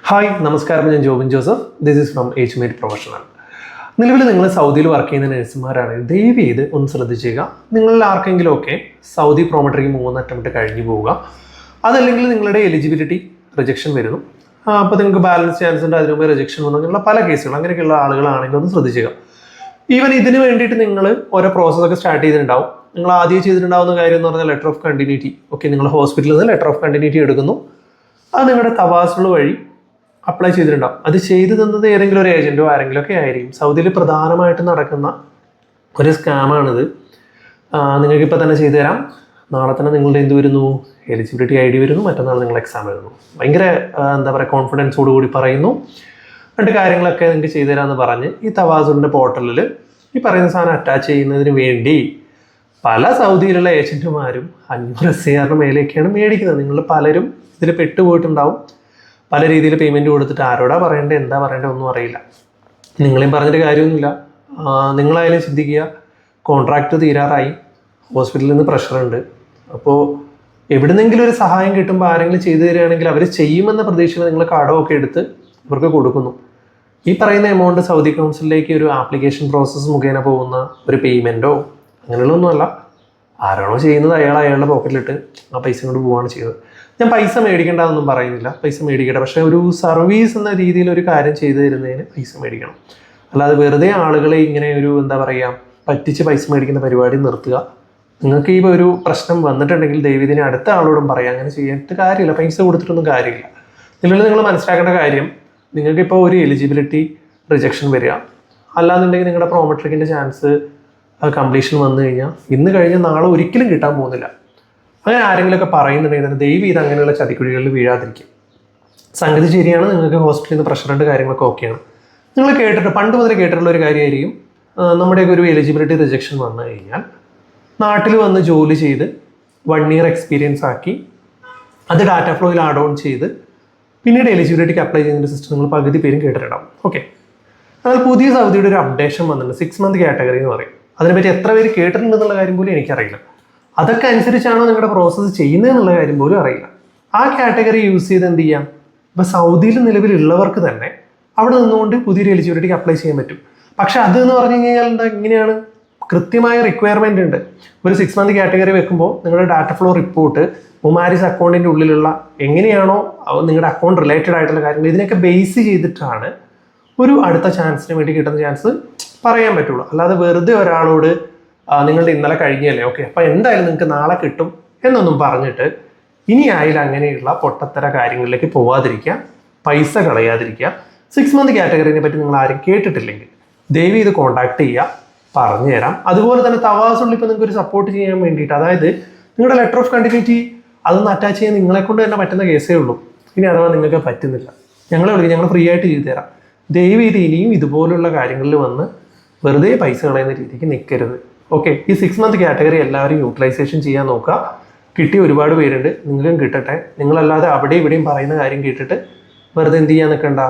Hi നമസ്കാരം, ഞാൻ Jobin Joseph. This is from HMate professional. നിലവിൽ നിങ്ങൾ സൗദിയിൽ വർക്ക് ചെയ്യുന്ന നഴ്സുമാരാണ്, ദയവ് ചെയ്ത് ഒന്ന് ശ്രദ്ധിച്ചേക്കുക. നിങ്ങളിൽ ആർക്കെങ്കിലും ഒക്കെ സൗദി പ്രോമട്രിക്ക് 3 അറ്റംപ്റ്റ് കഴിഞ്ഞു പോവുക, അതല്ലെങ്കിൽ നിങ്ങളുടെ എലിജിബിലിറ്റി റിജക്ഷൻ വരുന്നു, അപ്പോൾ നിങ്ങൾക്ക് ബാലൻസ് ചാൻസ് ഉണ്ട്, അതിനുമുമ്പ് റിജക്ഷൻ വന്നു, അങ്ങനെയുള്ള പല കേസുകൾ, അങ്ങനെയൊക്കെയുള്ള ആളുകളാണെങ്കിൽ ഒന്ന് ശ്രദ്ധിച്ചേക്കുക. ഈവൻ ഇതിന് വേണ്ടിയിട്ട് നിങ്ങൾ ഓരോ പ്രോസസ്സൊക്കെ സ്റ്റാർട്ട് ചെയ്തിട്ടുണ്ടാവും. നിങ്ങൾ ആദ്യം ചെയ്തിട്ടുണ്ടാവുന്ന കാര്യം എന്ന് പറഞ്ഞാൽ ലെറ്റർ ഓഫ് കണ്ടിന്യൂറ്റി. ഓക്കെ, നിങ്ങൾ ഹോസ്പിറ്റലിൽ നിന്ന് ലെറ്റർ ഓഫ് കണ്ടിന്യൂറ്റി എടുക്കുന്നു, അത് നിങ്ങളുടെ തവാസുൾ വഴി അപ്ലൈ ചെയ്തിട്ടുണ്ടാവും. അത് ചെയ്തു തന്നത് ഏതെങ്കിലും ഒരു ഏജൻറ്റോ ആരെങ്കിലും ഒക്കെ ആയിരിക്കും. സൗദിയിൽ പ്രധാനമായിട്ട് നടക്കുന്ന ഒരു സ്കാമാണിത്. നിങ്ങൾക്കിപ്പോൾ തന്നെ ചെയ്തു തരാം, നാളെ തന്നെ നിങ്ങളുടെ എന്ത് വരുന്നു, എലിജിബിലിറ്റി ID വരുന്നു, മറ്റന്നാൾ നിങ്ങൾ എക്സാം എഴുതുന്നു. ഭയങ്കര എന്താ പറയുക, കോൺഫിഡൻസോടുകൂടി പറയുന്നു, രണ്ട് കാര്യങ്ങളൊക്കെ നിങ്ങൾക്ക് ചെയ്തു തരാമെന്ന് പറഞ്ഞ് ഈ തവാസുളിൻ്റെ പോർട്ടലിൽ ഈ പറയുന്ന സാധനം അറ്റാച്ച് ചെയ്യുന്നതിന് വേണ്ടി പല സൗദിയിലുള്ള ഏജൻറ്റുമാരും 500 SAR മേലേക്കാണ് മേടിക്കുന്നത്. നിങ്ങൾ പലരും ഇതിൽ പെട്ടുപോയിട്ടുണ്ടാവും. പല രീതിയിൽ പേയ്മെൻറ്റ് കൊടുത്തിട്ട് ആരോടാ പറയേണ്ടത്, എന്താ പറയേണ്ടത് ഒന്നും അറിയില്ല. നിങ്ങളെയും പറഞ്ഞിട്ട് കാര്യമൊന്നുമില്ല. നിങ്ങളായാലും ചിന്തിക്കുക, കോൺട്രാക്റ്റ് തീരാറായി, ഹോസ്പിറ്റലിൽ നിന്ന് പ്രഷറുണ്ട്. അപ്പോൾ എവിടുന്നെങ്കിലും ഒരു സഹായം കിട്ടുമ്പോൾ ആരെങ്കിലും ചെയ്തു തരികയാണെങ്കിൽ അവർ ചെയ്യുമെന്ന പ്രതീക്ഷയിൽ നിങ്ങൾ കടമൊക്കെ എടുത്ത് ഇവർക്ക് കൊടുക്കുന്നു. ഈ പറയുന്ന എമൗണ്ട് സൗദി കൗൺസിലിലേക്ക് ഒരു ആപ്ലിക്കേഷൻ പ്രോസസ്സ് മുഖേന പോകുന്ന ഒരു പേയ്മെൻറ്റോ അങ്ങനെയുള്ളതൊന്നുമല്ല. ആരാണോ ചെയ്യുന്നത് അയാളുടെ പോക്കറ്റിലിട്ട് ആ പൈസ കൊണ്ട് പോവുകയാണ് ചെയ്യുന്നത്. ഞാൻ പൈസ മേടിക്കേണ്ടതൊന്നും പറയുന്നില്ല, പൈസ മേടിക്കട്ടെ, പക്ഷേ ഒരു സർവീസ് എന്ന രീതിയിൽ ഒരു കാര്യം ചെയ്തു തരുന്നതിന് പൈസ മേടിക്കണം. അല്ലാതെ വെറുതെ ആളുകളെ ഇങ്ങനെ ഒരു എന്താ പറയുക, പറ്റിച്ച് പൈസ മേടിക്കുന്ന പരിപാടി നിർത്തുക. നിങ്ങൾക്ക് ഈ ഒരു പ്രശ്നം വന്നിട്ടുണ്ടെങ്കിൽ ദയവിതിനെ അടുത്ത ആളോടും പറയാം, അങ്ങനെ ചെയ്തിട്ട് കാര്യമില്ല, പൈസ കൊടുത്തിട്ടൊന്നും കാര്യമില്ല. നിങ്ങൾ മനസ്സിലാക്കേണ്ട കാര്യം, നിങ്ങൾക്കിപ്പോൾ ഒരു എലിജിബിലിറ്റി റിജക്ഷൻ വരിക, അല്ലാന്നുണ്ടെങ്കിൽ നിങ്ങളുടെ പ്രോമട്രിക്കിൻ്റെ ചാൻസ് കംപ്ലീഷൻ വന്നു കഴിഞ്ഞാൽ ഇന്ന് കഴിഞ്ഞ് നാളെ ഒരിക്കലും കിട്ടാൻ പോകുന്നില്ല. അങ്ങനെ ആരെങ്കിലുമൊക്കെ പറയുന്നുണ്ടെങ്കിൽ തന്നെ ദയവ് ചെയ്ത് അങ്ങനെയുള്ള ചതിക്കുഴികളിൽ വീഴാതിരിക്കും. സംഗതി ശരിയാണ്, നിങ്ങൾക്ക് ഹോസ്പിറ്റലിൽ നിന്ന് പ്രഷറുണ്ട്, കാര്യങ്ങളൊക്കെ ഓക്കെയാണ്. നിങ്ങൾ പണ്ട് മുതൽ കേട്ടിട്ടുള്ള ഒരു കാര്യമായിരിക്കും, നമ്മുടെയൊക്കെ ഒരു എലിജിബിലിറ്റി റിജക്ഷൻ വന്നു കഴിഞ്ഞാൽ നാട്ടിൽ വന്ന് ജോലി ചെയ്ത് 1 year എക്സ്പീരിയൻസ് ആക്കി അത് ഡാറ്റ ഫ്ലോയിൽ ആഡ് ഓൺ ചെയ്ത് പിന്നീട് എലിജിബിലിറ്റിക്ക് അപ്ലൈ ചെയ്യുന്ന സിസ്റ്റം നിങ്ങൾ പകുതി പേരും കേട്ടിട്ടുണ്ടാവും. ഓക്കെ, എന്നാൽ പുതിയ സൗദിയുടെ ഒരു അപ്ഡേഷൻ വന്നിട്ടുണ്ട്, 6 month കാറ്റഗറി എന്ന് പറയും. അതിനെപ്പറ്റി എത്ര പേര് കേട്ടിട്ടുണ്ടെന്നുള്ള കാര്യം പോലും എനിക്കറിയില്ല. അതൊക്കെ അനുസരിച്ചാണോ നിങ്ങളുടെ പ്രോസസ്സ് ചെയ്യുന്നതെന്നുള്ള കാര്യം പോലും അറിയില്ല. ആ കാറ്റഗറി യൂസ് ചെയ്ത് എന്ത് ചെയ്യാം, ഇപ്പോൾ സൗദിയിൽ നിലവിലുള്ളവർക്ക് തന്നെ അവിടെ നിന്നുകൊണ്ട് പുതിയൊരു എലിജിബിലിറ്റിക്ക് അപ്ലൈ ചെയ്യാൻ പറ്റും. പക്ഷെ അത് എന്ന് പറഞ്ഞു കഴിഞ്ഞാൽ എന്താ, ഇങ്ങനെയാണ്, കൃത്യമായ റിക്വയർമെൻ്റ് ഉണ്ട്. ഒരു 6 month കാറ്റഗറി വെക്കുമ്പോൾ നിങ്ങളുടെ ഡാറ്റ ഫ്ലോ റിപ്പോർട്ട് മുമാരിസ് അക്കൗണ്ടിൻ്റെ ഉള്ളിലുള്ള എങ്ങനെയാണോ നിങ്ങളുടെ അക്കൗണ്ട് റിലേറ്റഡ് ആയിട്ടുള്ള കാര്യങ്ങൾ, ഇതിനൊക്കെ ബേസ് ചെയ്തിട്ടാണ് ഒരു അടുത്ത ചാൻസിന് വേണ്ടി കിട്ടുന്ന ചാൻസ് പറയാൻ പറ്റുള്ളൂ. അല്ലാതെ വെറുതെ ഒരാളോട് നിങ്ങളുടെ ഇന്നലെ കഴിഞ്ഞല്ലേ, ഓക്കെ അപ്പോൾ എന്തായാലും നിങ്ങൾക്ക് നാളെ കിട്ടും എന്നൊന്നും പറഞ്ഞിട്ട് ഇനി ആയാലും അങ്ങനെയുള്ള പൊട്ടത്തര കാര്യങ്ങളിലേക്ക് പോവാതിരിക്കുക, പൈസ കളയാതിരിക്കുക. 6 month കാറ്റഗറിനെ പറ്റി നിങ്ങൾ ആരും കേട്ടിട്ടില്ലെങ്കിൽ ദയവ് ഇത് കോൺടാക്ട് ചെയ്യുക, പറഞ്ഞുതരാം. അതുപോലെ തന്നെ തവാസുള്ളിൽ ഇപ്പോൾ നിങ്ങൾക്ക് ഒരു സപ്പോർട്ട് ചെയ്യാൻ വേണ്ടിയിട്ട്, അതായത് നിങ്ങളുടെ ലെറ്റർ ഓഫ് കണ്ടിന്യൂറ്റി അതൊന്ന് അറ്റാച്ച് ചെയ്യാൻ നിങ്ങളെ കൊണ്ട് തന്നെ പറ്റുന്ന കേസേ ഉള്ളൂ. ഇനി അഥവാ നിങ്ങൾക്ക് പറ്റുന്നില്ല, ഞങ്ങളെ വിളിക്കും, ഞങ്ങൾ ഫ്രീ ആയിട്ട് ചെയ്തു തരാം. ദയവ് ഇത് ഇനിയും ഇതുപോലുള്ള കാര്യങ്ങളിൽ വന്ന് വെറുതെ പൈസ കളയുന്ന രീതിക്ക് നിൽക്കരുത്. ഓക്കെ, ഈ 6 month കാറ്റഗറി എല്ലാവരും യൂട്ടിലൈസേഷൻ ചെയ്യാൻ നോക്കുക. കിട്ടിയ ഒരുപാട് പേരുണ്ട്, നിങ്ങൾക്കും കിട്ടട്ടെ. നിങ്ങളല്ലാതെ അവിടെ ഇവിടെയും പറയുന്ന കാര്യം കേട്ടിട്ട് വെറുതെ എന്ത് ചെയ്യാൻ നിൽക്കണ്ട.